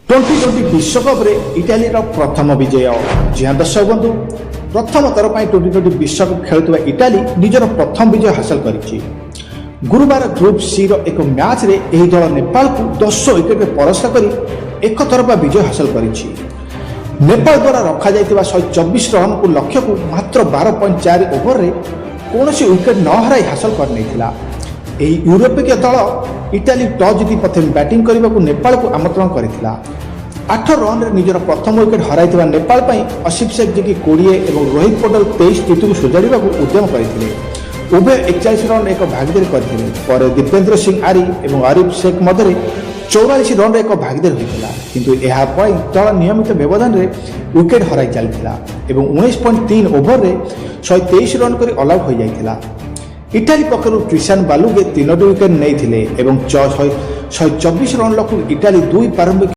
2020 विश्वकप इटाली प्रथम विजय। जी हाँ दर्शक बंधु, प्रथम थर पर 2020 विश्वकप खेलुवा इटाली निजर प्रथम विजय हासिल करिछि। गुरुवार ग्रुप सी रो एक मैच रे एही दल नेपाल को 10 विकेट में परास्त करी एक तरफा विजय हासिल करिछि। नेपाल द्वारा रखा जाइतिबा 124 रन को लक्ष्य को मात्र 12.4 ओवर रे कोनोसी विकेट न हराई हासिल कर नैथिला। एही यूरोपीय दल इटाली टॉस जीति प्रथम बैटिंग करने को नेपाल को आमंत्रण करथिला। 8 रन रे निजर प्रथम विकेट हराइथिबा नेपाल पई असिफ शेख जी की 20 एवं रोहित पटेल 23 स्थिति को सुधारिबा को उद्यम करथिले। उभय 41 रन एक भागीदारी करथिले। पर दीपेंद्र सिंह आरी एवं आरिफ शेख मध्य 44 रन रे एक भागीदारी होइथिला, किंतु एहा पई दल नियमित व्यवधान रे विकेट हराई चलथिला एवं 19.3 ओवर रे 123 रन करी ऑल आउट हो जाइथिला। इटाली पक्षर क्रिस्टियान बालुगे 3 विकेट नहीं 124 रन लखु इटाली 2 प्रारंभिक